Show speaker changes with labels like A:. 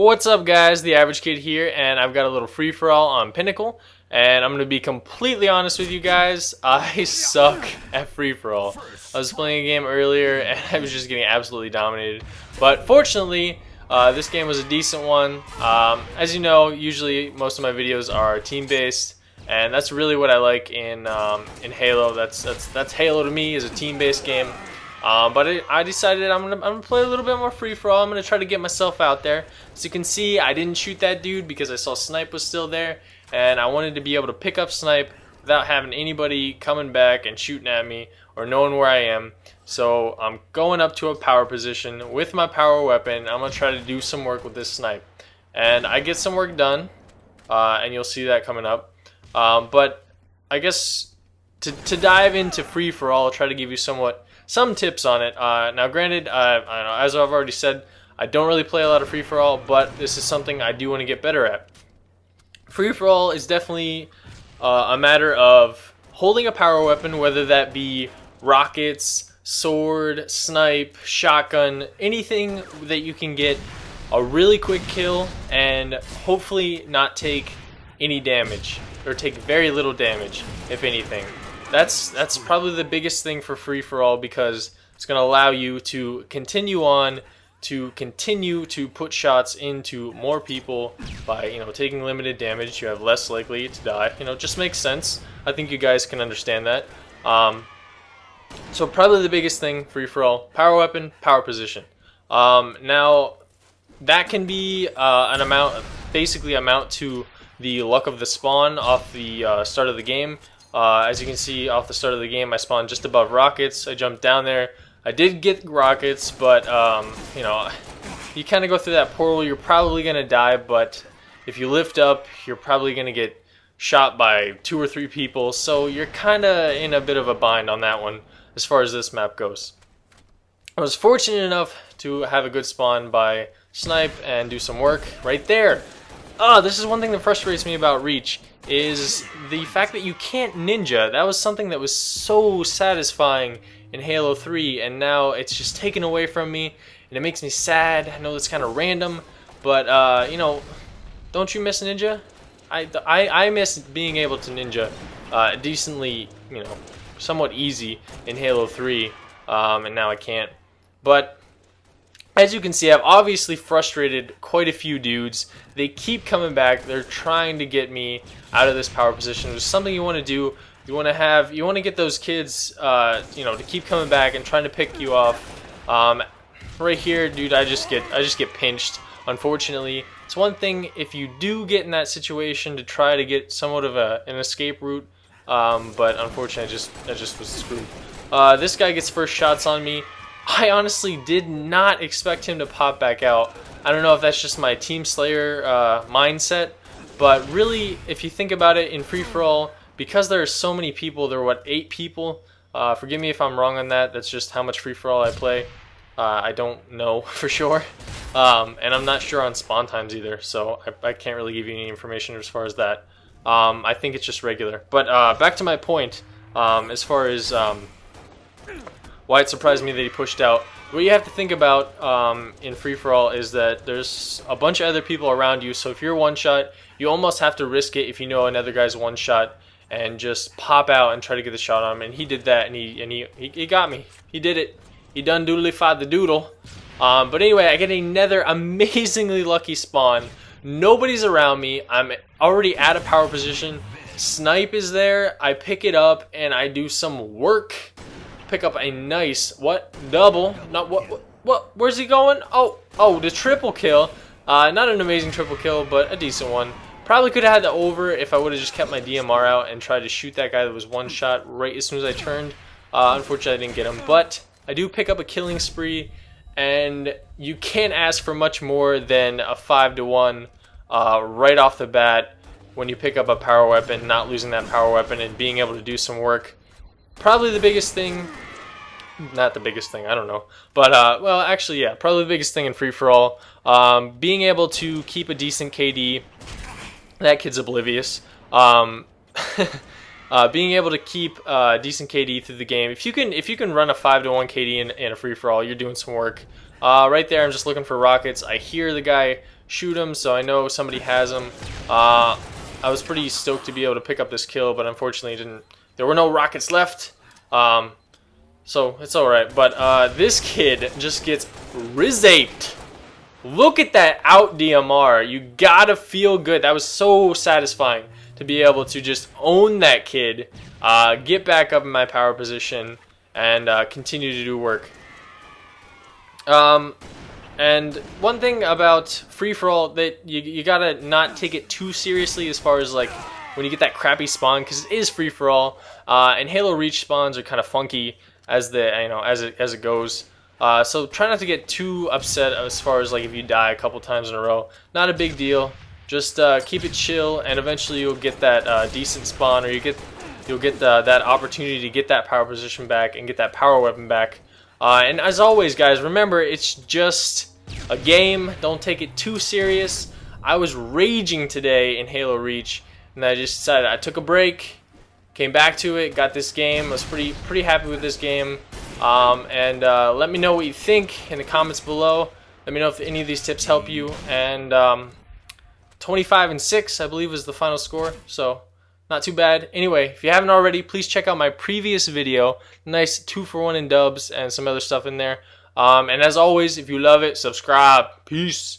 A: What's up, guys? The Average Kid here, and I've got a little free-for-all on Pinnacle, and I'm going to be completely honest with you guys. I suck at free-for-all. I was playing a game earlier, and I was just getting absolutely dominated. But fortunately, this game was a decent one. As you know, usually most of my videos are team-based, and that's really what I like in Halo. That's Halo to me, is a team-based game. But I decided I'm gonna play a little bit more free-for-all. I'm gonna try to get myself out there. As you can see, I didn't shoot that dude because I saw Snipe was still there, and I wanted to be able to pick up Snipe without having anybody coming back and shooting at me or knowing where I am. So I'm going up to a power position with my power weapon. I'm gonna try to do some work with this Snipe, and I get some work done, and you'll see that coming up. But I guess to dive into free-for-all, I'll try to give you some tips on it. Now granted, as I've already said, I don't really play a lot of free-for-all, but this is something I do want to get better at. Free-for-all is definitely a matter of holding a power weapon, whether that be rockets, sword, snipe, shotgun, anything that you can get a really quick kill and hopefully not take any damage, or take very little damage, if anything. That's probably the biggest thing for free-for-all, because it's going to allow you to continue to put shots into more people by, taking limited damage. You have less likely to die. It just makes sense. I think you guys can understand that. So probably the biggest thing, free-for-all, power weapon, power position. Now that can be basically amount to the luck of the spawn off the start of the game. As you can see, off the start of the game, I spawned just above rockets. I jumped down there. I did get rockets, but you kind of go through that portal, you're probably going to die, but if you lift up, you're probably going to get shot by 2 or 3 people, so you're kind of in a bit of a bind on that one as far as this map goes. I was fortunate enough to have a good spawn by Snipe and do some work right there. This is one thing that frustrates me about Reach, is the fact that you can't ninja. That was something that was so satisfying in Halo 3, and now it's just taken away from me, and it makes me sad. I know that's kind of random, but don't you miss ninja? I miss being able to ninja decently, somewhat easy in Halo 3, and now I can't. But as you can see, I've obviously frustrated quite a few dudes. They keep coming back. They're trying to get me out of this power position. There's something you want to do. You want to get those kids, to keep coming back and trying to pick you off. Right here, dude, I just get pinched. Unfortunately, it's one thing if you do get in that situation to try to get somewhat of an escape route, but unfortunately, I just was screwed. This guy gets first shots on me. I honestly did not expect him to pop back out. I don't know if that's just my Team Slayer mindset, but really, if you think about it, in free-for-all, because there are so many people, there are 8 people, forgive me if I'm wrong on that, that's just how much free-for-all I play. I don't know for sure, and I'm not sure on spawn times either, so I can't really give you any information as far as that. I think it's just regular. But back to my point, as far as why it surprised me that he pushed out. What you have to think about in free-for-all is that there's a bunch of other people around you, so if you're one-shot, you almost have to risk it if you know another guy's one-shot and just pop out and try to get the shot on him. And he did that, and he got me. He did it. He done doodly-fied the doodle. But anyway, I get another amazingly lucky spawn. Nobody's around me. I'm already at a power position. Snipe is there. I pick it up, and I do some work. Pick up a nice double. Not what? Where's he going? Oh, the triple kill. Not an amazing triple kill, but a decent one. Probably could have had the over if I would have just kept my DMR out and tried to shoot that guy that was one shot right as soon as I turned. Unfortunately, I didn't get him, but I do pick up a killing spree, and you can't ask for much more than a 5-to-1 right off the bat when you pick up a power weapon, not losing that power weapon, and being able to do some work. Probably the biggest thing, not the biggest thing, I don't know, but well, actually, yeah, probably the biggest thing in free-for-all, being able to keep a decent KD. That kid's oblivious. Being able to keep decent KD through the game. If you can run a 5-to-1 KD in a free-for-all, you're doing some work. Right there, I'm just looking for rockets. I hear the guy shoot him, so I know somebody has him. I was pretty stoked to be able to pick up this kill, but unfortunately there were no rockets left. So it's alright. But this kid just gets rizaped. Look at that out DMR. You gotta feel good. That was so satisfying to be able to just own that kid, get back up in my power position, and continue to do work. And one thing about free-for-all that you gotta not take it too seriously as far as like when you get that crappy spawn, because it is free-for-all, and Halo Reach spawns are kind of funky as it goes. So try not to get too upset as far as like if you die a couple times in a row. Not a big deal. Just keep it chill, and eventually you'll get that decent spawn, or you'll get that opportunity to get that power position back and get that power weapon back. And as always, guys, remember, it's just a game. Don't take it too serious. I was raging today in Halo Reach, and I just decided I took a break, came back to it, got this game. I was pretty happy with this game. And let me know what you think in the comments below. Let me know if any of these tips help you. And 25-6, I believe, was the final score. So not too bad. Anyway, if you haven't already, please check out my previous video. Nice 2-for-1 in dubs and some other stuff in there. And as always, if you love it, subscribe. Peace.